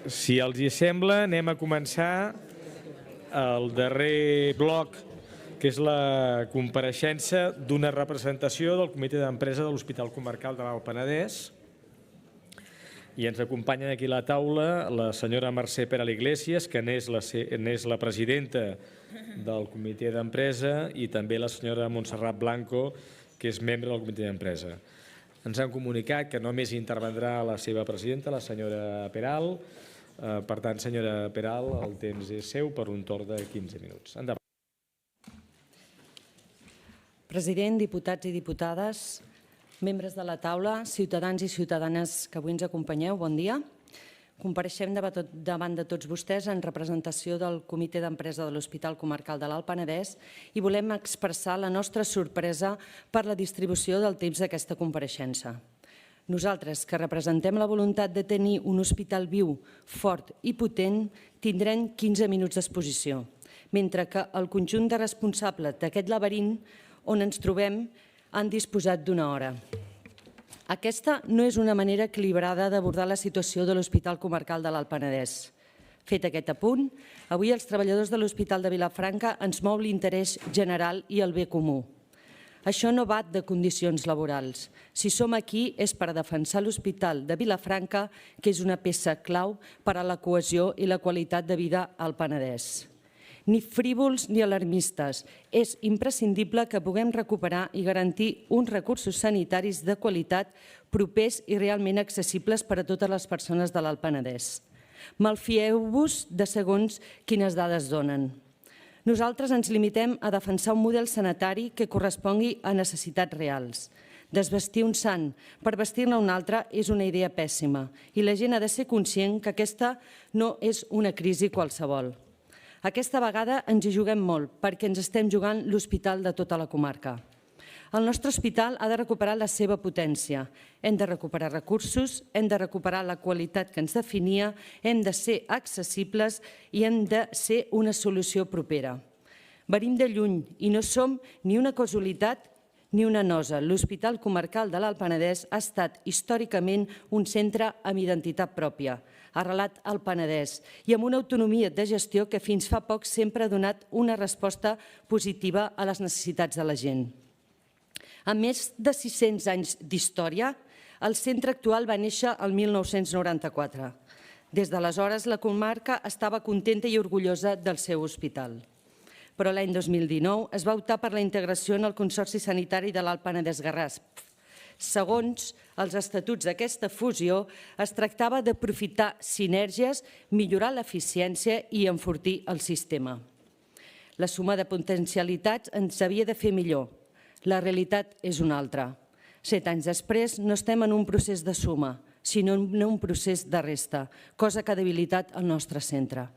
Si els hi sembla, anem a començar el darrer bloc, que és la compareixença d'una representació del comitè d'empresa de l'Hospital Comarcal de l'Alt Penedès. I ens acompanyen aquí a la taula la senyora Mercè Peral Iglesias, que n'és la presidenta del comitè d'empresa, i també la senyora Montserrat Blanco, que és membre del comitè d'empresa. Ens han comunicat que només intervendrà la seva presidenta, la senyora Peral. Per tant, senyora Peral, el temps és seu per un torn de 15 minuts. Endavant. President, diputats i diputades, membres de la taula, ciutadans i ciutadanes que avui ens acompanyeu, bon dia. Compareixem davant de tots vostès en representació del Comitè d'Empresa de l'Hospital Comarcal de l'Alt Penedès i volem expressar la nostra sorpresa per la distribució del temps d'aquesta compareixença. Nosaltres, que representem la voluntat de tenir un hospital viu, fort i potent, tindrem 15 minuts d'exposició, mentre que el conjunt de responsables d'aquest laberint on ens trobem han disposat d'una hora. Aquesta no és una manera equilibrada d'abordar la situació de l'Hospital Comarcal de l'Alt Penedès. Fet aquest apunt, avui els treballadors de l'Hospital de Vilafranca ens mou l'interès general i el bé comú. Això no va de condicions laborals. Si som aquí és per defensar l'Hospital de Vilafranca, que és una peça clau per a la cohesió i la qualitat de vida al Penedès. Ni frívols ni alarmistes. És imprescindible que puguem recuperar i garantir uns recursos sanitaris de qualitat propers i realment accessibles per a totes les persones de l'Alt Penedès. Malfieu-vos de segons quines dades donen. Nosaltres ens limitem a defensar un model sanitari que correspongui a necessitats reals. Desvestir un sant per vestir-ne un altre és una idea pèssima i la gent ha de ser conscient que aquesta no és una crisi qualsevol. Aquesta vegada ens hi juguem molt perquè ens estem jugant l'hospital de tota la comarca. El nostre hospital ha de recuperar la seva potència. Hem de recuperar recursos, hem de recuperar la qualitat que ens definia, hem de ser accessibles i hem de ser una solució propera. Venim de lluny i no som ni una casualitat ni una nosa. L'Hospital Comarcal de l'Alt Penedès ha estat històricament un centre amb identitat pròpia, arrelat al Penedès i amb una autonomia de gestió que fins fa poc sempre ha donat una resposta positiva a les necessitats de la gent. Amb més de 600 anys d'història, el centre actual va néixer el 1994. Des d'aleshores, la comarca estava contenta i orgullosa del seu hospital. Però l'any 2019 es va optar per la integració en el Consorci Sanitari de l'Alt Penedès-Garraf. Segons els estatuts d'aquesta fusió, es tractava d'aprofitar sinergies, millorar l'eficiència i enfortir el sistema. La suma de potencialitats ens havia de fer millor. La realitat és una altra. 7 anys després no estem en un procés de suma, sinó en un procés de resta, cosa que ha debilitat el nostre centre.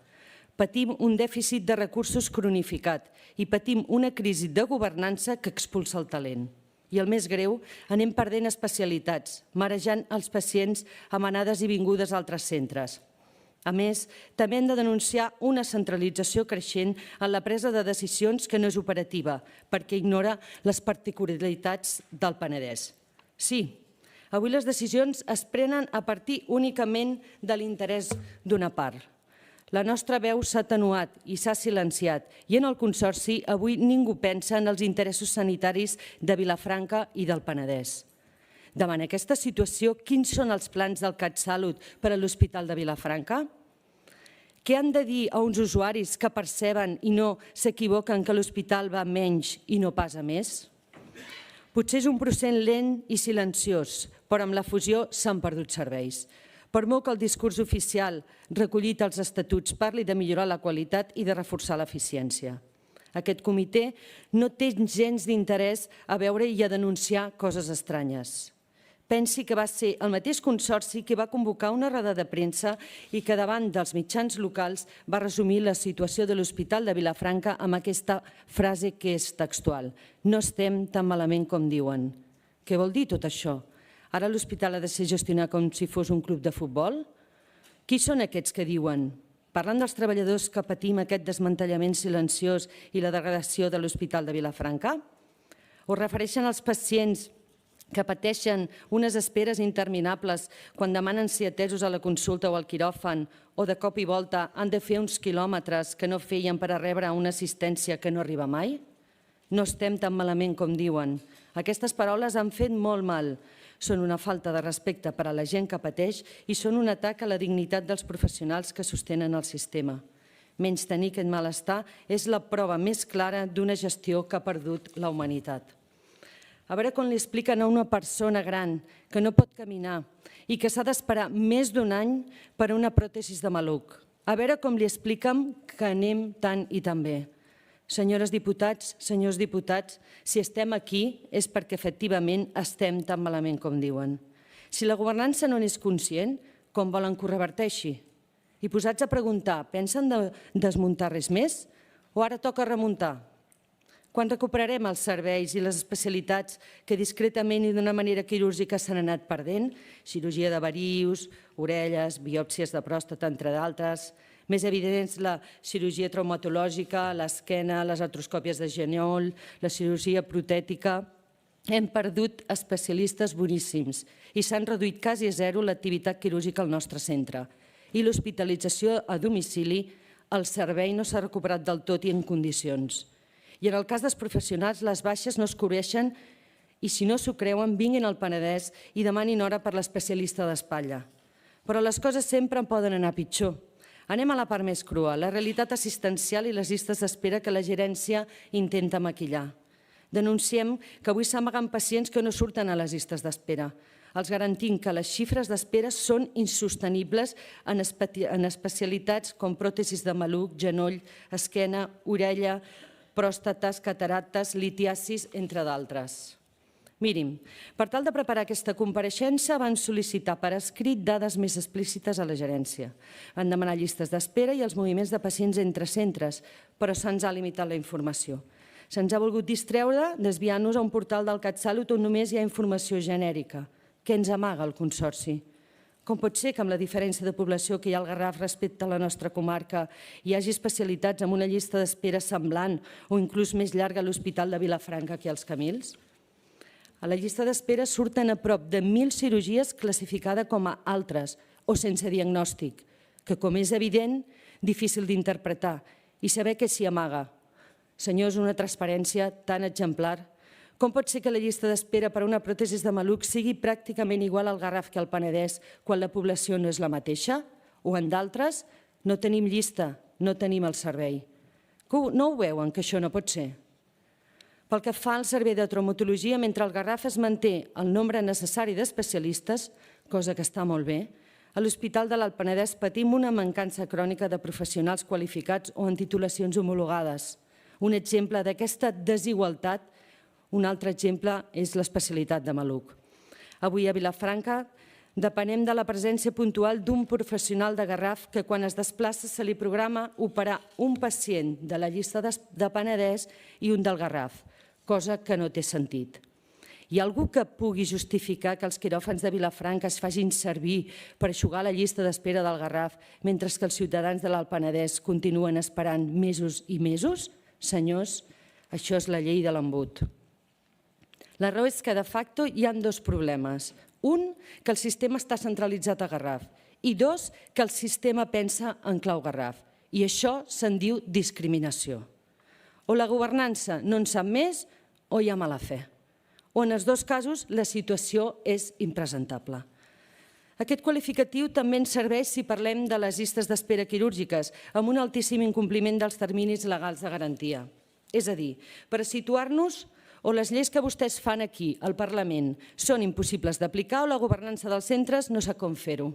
Patim un dèficit de recursos cronificat i patim una crisi de governança que expulsa el talent. I el més greu, anem perdent especialitats, marejant els pacients amb anades i vingudes a altres centres. A més, també hem de denunciar una centralització creixent en la presa de decisions que no és operativa, perquè ignora les particularitats del Penedès. Sí, avui les decisions es prenen a partir únicament de l'interès d'una part. La nostra veu s'ha atenuat i s'ha silenciat i en el Consorci avui ningú pensa en els interessos sanitaris de Vilafranca i del Penedès. Davant aquesta situació, quins són els plans del CatSalut per a l'Hospital de Vilafranca? Què han de dir a uns usuaris que perceben i no s'equivoquen que l'hospital va menys i no pas a més? Potser és un procés lent i silenciós, però amb la fusió s'han perdut serveis. Per molt que el discurs oficial recollit als estatuts parli de millorar la qualitat i de reforçar l'eficiència. Aquest comitè no té gens d'interès a veure i a denunciar coses estranyes. Pensi que va ser el mateix Consorci que va convocar una roda de premsa i que davant dels mitjans locals va resumir la situació de l'Hospital de Vilafranca amb aquesta frase que és textual. No estem tan malament com diuen. Què vol dir tot això? Ara l'hospital ha de ser gestionat com si fos un club de futbol? Qui són aquests que diuen? Parlant dels treballadors que patim aquest desmantellament silenciós i la degradació de l'Hospital de Vilafranca? O refereixen als pacients que pateixen unes esperes interminables quan demanen ser atesos a la consulta o al quiròfan, o de cop i volta han de fer uns quilòmetres que no feien per a rebre una assistència que no arriba mai? No estem tan malament com diuen. Aquestes paraules han fet molt mal. Són una falta de respecte per a la gent que pateix i són un atac a la dignitat dels professionals que sostenen el sistema. Menystenir aquest malestar és la prova més clara d'una gestió que ha perdut la humanitat. A veure com li expliquen a una persona gran que no pot caminar i que s'ha d'esperar més d'un any per a una pròtesi de maluc. A veure com li expliquen que anem tan i tan bé. Senyores diputats, senyors diputats, si estem aquí és perquè efectivament estem tan malament com diuen. Si la governança no n'és conscient, com volen que ho reverteixi? I posats a preguntar, pensen desmuntar res més? O ara toca remuntar? Quan recuperarem els serveis i les especialitats que discretament i d'una manera quirúrgica s'han anat perdent? Cirurgia de varius, orelles, biòpsies de pròstata, entre d'altres. Més evidents la cirurgia traumatològica, l'esquena, les artroscòpies de genoll, la cirurgia protètica. Hem perdut especialistes boníssims i s'han reduït quasi a zero l'activitat quirúrgica al nostre centre. I l'hospitalització a domicili, el servei no s'ha recuperat del tot i en condicions. I en el cas dels professionals, les baixes no es cobreixen i si no s'ho creuen, vinguin al Penedès i demanin hora per l'especialista d'espatlla. Però les coses sempre en poden anar pitjor. Anem a la part més crua, la realitat assistencial i les llistes d'espera que la gerència intenta maquillar. Denunciem que avui s'amaguen pacients que no surten a les llistes d'espera. Els garantim que les xifres d'espera són insostenibles en especialitats com pròtesis de maluc, genoll, esquena, orella, pròstates, cataractes, litiasis, entre d'altres. Mirin, per tal de preparar aquesta compareixença van sol·licitar per escrit dades més explícites a la gerència. Van demanar llistes d'espera i els moviments de pacients entre centres, però se'ns ha limitat la informació. Se'ns ha volgut distreure desviant-nos a un portal del CatSalut on només hi ha informació genèrica. Què ens amaga el Consorci? Com pot ser que amb la diferència de població que hi ha al Garraf respecte a la nostra comarca hi hagi especialitats amb una llista d'espera semblant o inclús més llarga a l'Hospital de Vilafranca que als Camils? A la llista d'espera surten a prop de 1.000 cirurgies classificades com a altres o sense diagnòstic, que, com és evident, difícil d'interpretar i saber què s'hi amaga. Senyors, una transparència tan exemplar. Com pot ser que la llista d'espera per a una pròtesi de maluc sigui pràcticament igual al Garraf que al Penedès quan la població no és la mateixa? O en d'altres, no tenim llista, no tenim el servei. No ho veuen, que això no pot ser? Pel que fa al servei de traumatologia, mentre al Garraf es manté el nombre necessari d'especialistes, cosa que està molt bé, a l'Hospital de l'Alt Penedès patim una mancança crònica de professionals qualificats o en titulacions homologades. Un exemple d'aquesta desigualtat, un altre exemple és l'especialitat de maluc. Avui a Vilafranca depenem de la presència puntual d'un professional de Garraf que quan es desplaça se li programa operar un pacient de la llista de Penedès i un del Garraf, cosa que no té sentit. Hi ha algú que pugui justificar que els quiròfans de Vilafranca es facin servir per eixugar la llista d'espera del Garraf mentre que els ciutadans de l'Alt Penedès continuen esperant mesos i mesos? Senyors, això és la llei de l'embut. La raó és que, de facto, hi ha dos problemes. Un, que el sistema està centralitzat a Garraf. I dos, que el sistema pensa en clau Garraf. I això se'n diu discriminació. O la governança no en sap més o hi ha mala fe. O en els dos casos la situació és impresentable. Aquest qualificatiu també ens serveix si parlem de les llistes d'espera quirúrgiques, amb un altíssim incompliment dels terminis legals de garantia. És a dir, per situar-nos, o les lleis que vostès fan aquí, al Parlament, són impossibles d'aplicar o la governança dels centres no sap com fer-ho.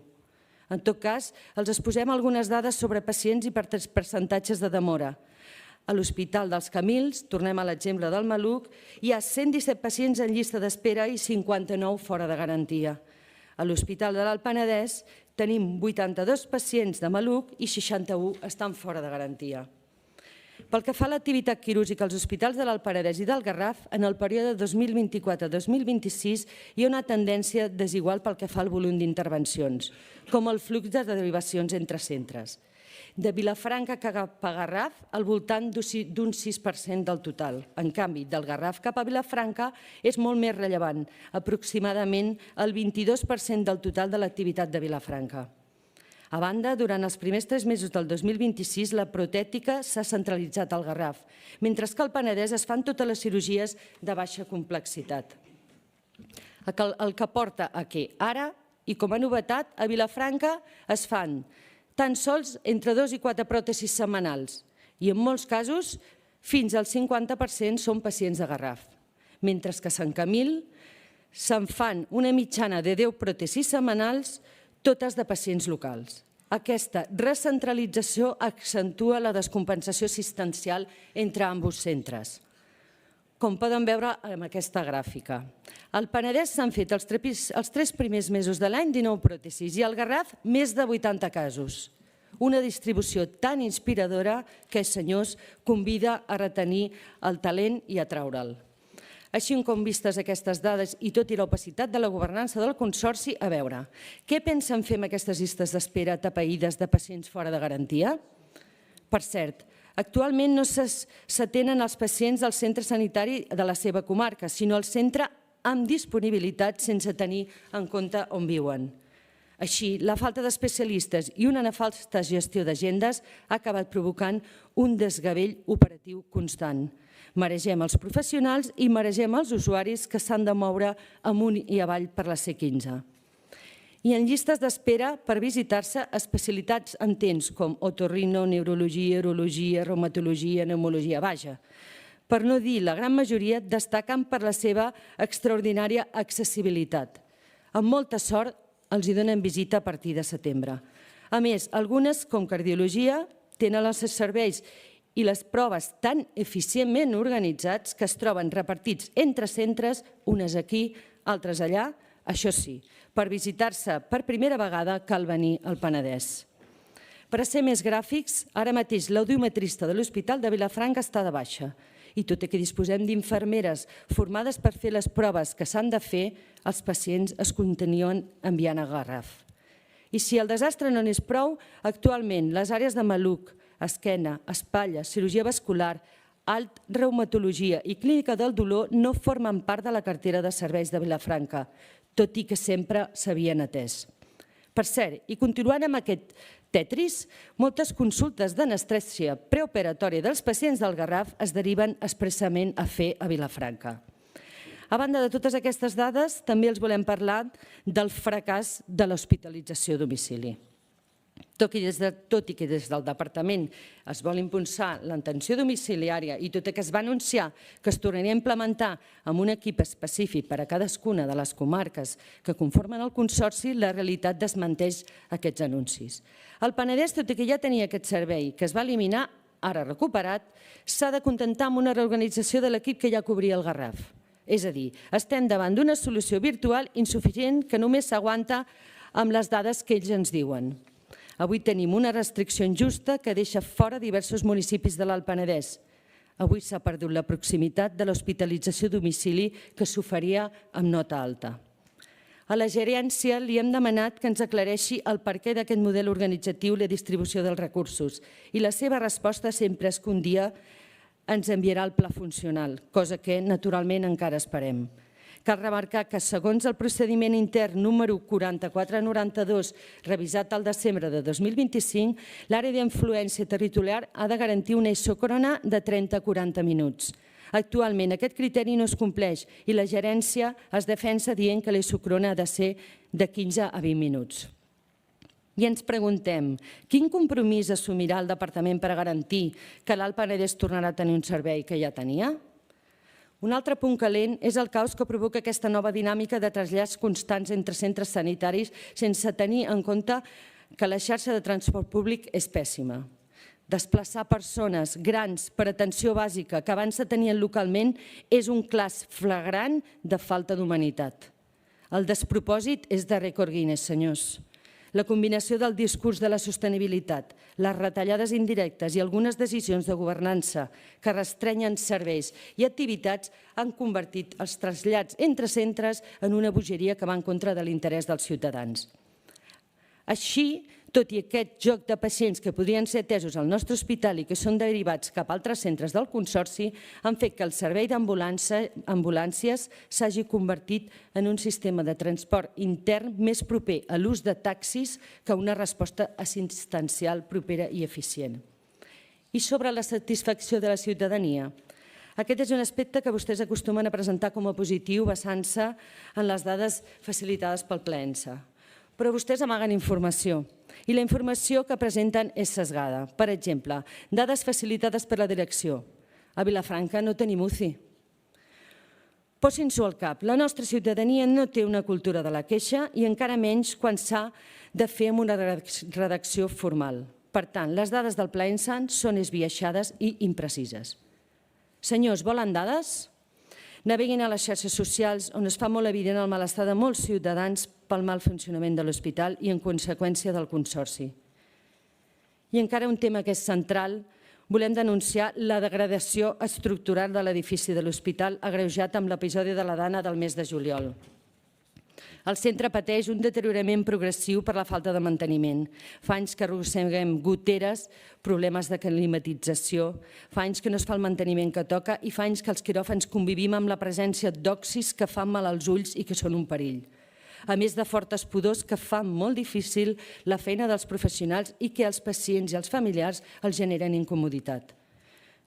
En tot cas, els exposem algunes dades sobre pacients i percentatges de demora. A l'Hospital dels Camils, tornem a l'exemple del maluc, hi ha 117 pacients en llista d'espera i 59 fora de garantia. A l'Hospital de l'Alt Penedès tenim 82 pacients de maluc i 61 estan fora de garantia. Pel que fa a l'activitat quirúrgica als hospitals de l'Alt Penedès i del Garraf, en el període 2024-2026 hi ha una tendència desigual pel que fa al volum d'intervencions, com el flux de derivacions entre centres. De Vilafranca cap a Garraf, al voltant d'un 6% del total. En canvi, del Garraf cap a Vilafranca és molt més rellevant, aproximadament el 22% del total de l'activitat de Vilafranca. A banda, durant els primers 3 mesos del 2026, la protètica s'ha centralitzat al Garraf, mentre que al Penedès es fan totes les cirurgies de baixa complexitat. El que porta a que ara, i com a novetat, a Vilafranca es fan tan sols entre 2 i 4 pròtesis setmanals i en molts casos fins al 50% són pacients de Garraf, mentre que a Sant Camil se'n fan una mitjana de 10 pròtesis setmanals, totes de pacients locals. Aquesta recentralització accentua la descompensació assistencial entre ambdós centres, com poden veure en aquesta gràfica. Al Penedès s'han fet els 3 primers mesos de l'any 19 pròtesis i al Garraf més de 80 casos. Una distribució tan inspiradora que, senyors, convida a retenir el talent i a traure'l. Així com vistes aquestes dades i tot i l'opacitat de la governança del Consorci, a veure, què pensen fer amb aquestes llistes d'espera atapeïdes de pacients fora de garantia? Per cert, actualment no s'atenen els pacients del centre sanitari de la seva comarca, sinó al centre amb disponibilitat sense tenir en compte on viuen. Així, la falta d'especialistes i una nefasta gestió d'agendes ha acabat provocant un desgavell operatiu constant. Maregem els professionals i maregem els usuaris que s'han de moure amunt i avall per la C15. I en llistes d'espera per visitar-se especialitats en temps com otorrino, neurologia, urologia, reumatologia, pneumologia, vaja. Per no dir la gran majoria, destaquen per la seva extraordinària accessibilitat. Amb molta sort els hi donen visita a partir de setembre. A més, algunes, com cardiologia, tenen els serveis i les proves tan eficientment organitzats que es troben repartits entre centres, unes aquí, altres allà. Això sí, per visitar-se per primera vegada cal venir al Penedès. Per a ser més gràfics, ara mateix l'audiometrista de l'Hospital de Vilafranca està de baixa i tot i que disposem d'infermeres formades per fer les proves que s'han de fer, els pacients es continuen enviant a Garraf. I si el desastre no n'és prou, actualment les àrees de maluc, esquena, espatlla, cirurgia vascular, alt, reumatologia i clínica del dolor no formen part de la cartera de serveis de Vilafranca, tot i que sempre s'havien atès. Per cert, i continuant amb aquest Tetris, moltes consultes d'anestèsia preoperatòria dels pacients del Garraf es deriven expressament a fer a Vilafranca. A banda de totes aquestes dades, també els volem parlar del fracàs de l'hospitalització a domicili. Tot i que des del Departament es vol impulsar l'atenció domiciliària i tot i que es va anunciar que es tornaria a implementar amb un equip específic per a cadascuna de les comarques que conformen el Consorci, la realitat desmenteix aquests anuncis. El Penedès, tot i que ja tenia aquest servei que es va eliminar, ara recuperat, s'ha de contentar amb una reorganització de l'equip que ja cobria el Garraf. És a dir, estem davant d'una solució virtual insuficient que només s'aguanta amb les dades que ells ens diuen. Avui tenim una restricció injusta que deixa fora diversos municipis de l'Alt Penedès. Avui s'ha perdut la proximitat de l'hospitalització a domicili que s'oferia amb nota alta. A la gerència li hem demanat que ens aclareixi el perquè d'aquest model organitzatiu i la distribució dels recursos i la seva resposta sempre és que un dia ens enviarà el pla funcional, cosa que naturalment encara esperem. Cal remarcar que, segons el procediment intern número 4492, revisat al desembre de 2025, l'àrea d'influència territorial ha de garantir una isòcrona de 30 a 40 minuts. Actualment aquest criteri no es compleix i la gerència es defensa dient que la isòcrona ha de ser de 15 a 20 minuts. I ens preguntem, quin compromís assumirà el Departament per a garantir que l'Alt Penedès tornarà a tenir un servei que ja tenia? Un altre punt calent és el caos que provoca aquesta nova dinàmica de trasllats constants entre centres sanitaris sense tenir en compte que la xarxa de transport públic és pèssima. Desplaçar persones grans per atenció bàsica que abans se tenien localment és un cas flagrant de falta d'humanitat. El despropòsit és de rècord Guinness, senyors. La combinació del discurs de la sostenibilitat, les retallades indirectes i algunes decisions de governança que restrenyen serveis i activitats han convertit els trasllats entre centres en una bogeria que va en contra de l'interès dels ciutadans. Així, tot i aquest joc de pacients que podrien ser atesos al nostre hospital i que són derivats cap a altres centres del Consorci, han fet que el servei d'ambulàncies s'hagi convertit en un sistema de transport intern més proper a l'ús de taxis que una resposta assistencial propera i eficient. I sobre la satisfacció de la ciutadania? Aquest és un aspecte que vostès acostumen a presentar com a positiu basant-se en les dades facilitades pel PLENSA. Però vostès amaguen informació i la informació que presenten és sesgada. Per exemple, dades facilitades per la direcció. A Vilafranca no tenim UCI. Posin-s'ho al cap, la nostra ciutadania no té una cultura de la queixa i encara menys quan s'ha de fer amb una redacció formal. Per tant, les dades del Pla Insan són esbiaixades i imprecises. Senyors, volen dades? Naveguin a les xarxes socials on es fa molt evident el malestar de molts ciutadans pel mal funcionament de l'hospital i en conseqüència del Consorci. I encara un tema que és central, volem denunciar la degradació estructural de l'edifici de l'hospital agreujat amb l'episodi de la Dana del mes de juliol. El centre pateix un deteriorament progressiu per la falta de manteniment. Fa anys que arrosseguem goteres, problemes de climatització, fa anys que no es fa el manteniment que toca i fa anys que els quiròfans convivim amb la presència d'òxids que fan mal als ulls i que són un perill. A més de fortes pudors que fan molt difícil la feina dels professionals i que als pacients i als familiars els generen incomoditat.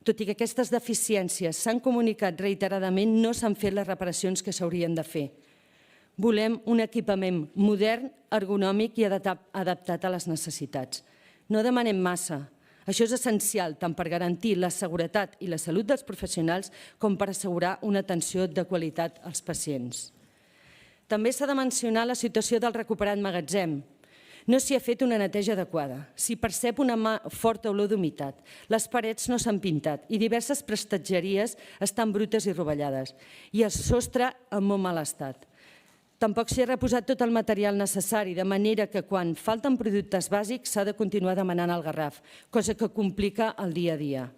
Tot i que aquestes deficiències s'han comunicat reiteradament, no s'han fet les reparacions que s'haurien de fer. Volem un equipament modern, ergonòmic i adaptat a les necessitats. No demanem massa. Això és essencial tant per garantir la seguretat i la salut dels professionals com per assegurar una atenció de qualitat als pacients. També s'ha de mencionar la situació del recuperat magatzem. No s'hi ha fet una neteja adequada. S'hi percep una forta olor d'humitat. Les parets no s'han pintat i diverses prestatgeries estan brutes i rovellades. I el sostre en molt mal estat. Tampoc s'hi ha reposat tot el material necessari, de manera que quan falten productes bàsics s'ha de continuar demanant el garraf, cosa que complica el dia a dia.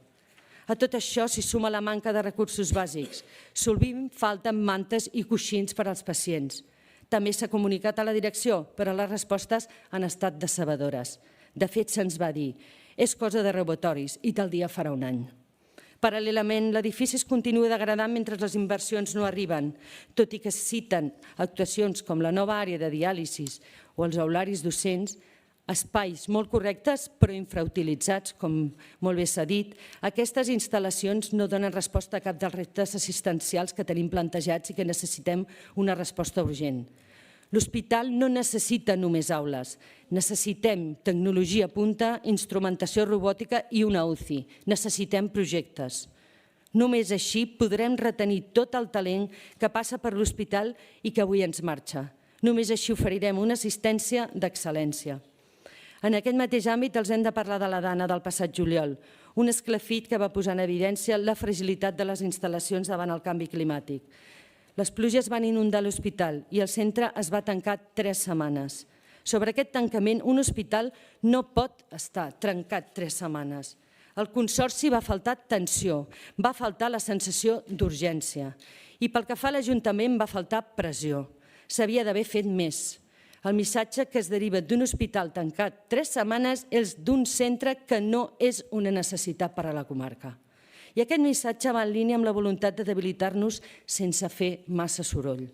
A tot això s'hi suma la manca de recursos bàsics. Sovint falten mantes i coixins per als pacients. També s'ha comunicat a la direcció, però les respostes han estat decebedores. De fet, se'ns va dir, és cosa de robatoris i tal dia farà un any. Paral·lelament, l'edifici es continua degradant mentre les inversions no arriben, tot i que es citen actuacions com la nova àrea de diàlisis o els aularis docents, espais molt correctes però infrautilitzats, com molt bé s'ha dit. Aquestes instal·lacions no donen resposta a cap dels reptes assistencials que tenim plantejats i que necessitem una resposta urgent. L'hospital no necessita només aules, necessitem tecnologia punta, instrumentació robòtica i una UCI. Necessitem projectes. Només així podrem retenir tot el talent que passa per l'hospital i que avui ens marxa. Només així oferirem una assistència d'excel·lència. En aquest mateix àmbit els hem de parlar de la Dana del passat juliol, un esclafit que va posar en evidència la fragilitat de les instal·lacions davant el canvi climàtic. Les pluges van inundar l'hospital i el centre es va tancar 3 setmanes. Sobre aquest tancament, un hospital no pot estar trencat 3 setmanes. Al Consorci va faltar atenció, va faltar la sensació d'urgència. I pel que fa a l'Ajuntament va faltar pressió. S'havia d'haver fet més. El missatge que es deriva d'un hospital tancat 3 setmanes és d'un centre que no és una necessitat per a la comarca. I aquest missatge va en línia amb la voluntat de debilitar-nos sense fer massa soroll.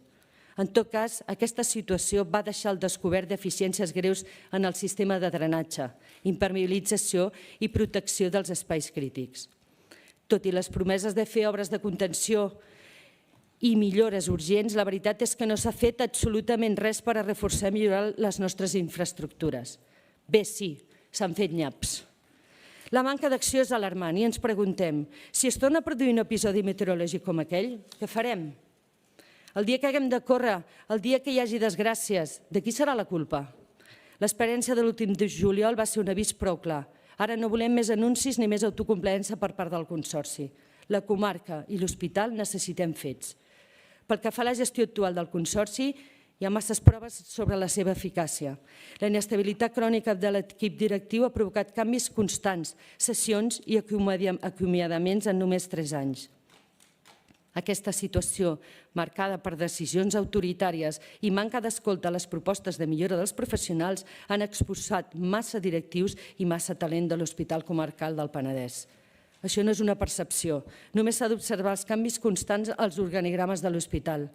En tot cas, aquesta situació va deixar al descobert deficiències greus en el sistema de drenatge, impermeabilització i protecció dels espais crítics. Tot i les promeses de fer obres de contenció i millores urgents, la veritat és que no s'ha fet absolutament res per a reforçar i millorar les nostres infraestructures. Bé, sí, s'han fet nyaps. La manca d'acció és alarmant i ens preguntem, si es torna a produir un episodi meteorològic com aquell, què farem? El dia que haguem de córrer, el dia que hi hagi desgràcies, de qui serà la culpa? L'experiència de l'últim de juliol va ser un avís prou clar. Ara no volem més anuncis ni més autocomplaença per part del Consorci. La comarca i l'hospital necessitem fets. Pel que fa a la gestió actual del Consorci, Hi ha masses proves sobre la seva eficàcia. La inestabilitat crònica de l'equip directiu ha provocat canvis constants, cessions i acomiadaments en només 3 anys. Aquesta situació, marcada per decisions autoritàries i manca d'escolta a les propostes de millora dels professionals, han expulsat massa directius i massa talent de l'Hospital Comarcal del Penedès. Això no és una percepció, només s'ha d'observar els canvis constants als organigrames de l'hospital.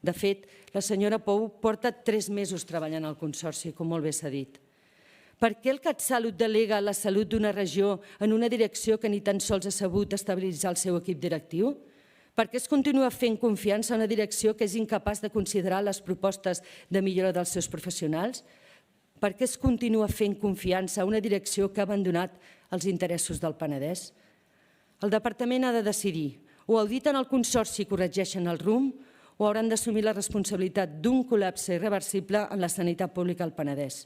De fet, la senyora Pou porta 3 mesos treballant al Consorci, com molt bé s'ha dit. Per què el CatSalut delega la salut d'una regió en una direcció que ni tan sols ha sabut estabilitzar el seu equip directiu? Per què es continua fent confiança a una direcció que és incapaç de considerar les propostes de millora dels seus professionals? Per què es continua fent confiança a una direcció que ha abandonat els interessos del Penedès? El departament ha de decidir, o auditen el Consorci i corregeixen el rumb, o hauran d'assumir la responsabilitat d'un col·lapse irreversible en la sanitat pública al Penedès.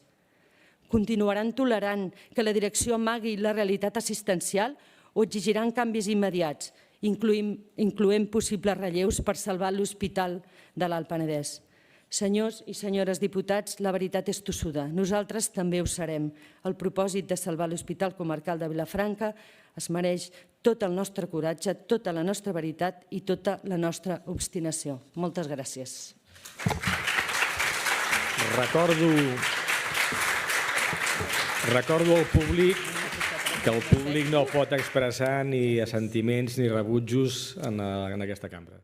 Continuaran tolerant que la direcció amagui la realitat assistencial o exigiran canvis immediats, incloent possibles relleus per salvar l'Hospital de l'Alt Penedès? Senyors i senyores diputats, la veritat és tossuda. Nosaltres també ho serem. El propòsit de salvar l'Hospital Comarcal de Vilafranca es mereix tot el nostre coratge, tota la nostra veritat i tota la nostra obstinació. Moltes gràcies. Recordo al públic que el públic no pot expressar ni assentiments ni rebutjos en aquesta cambra.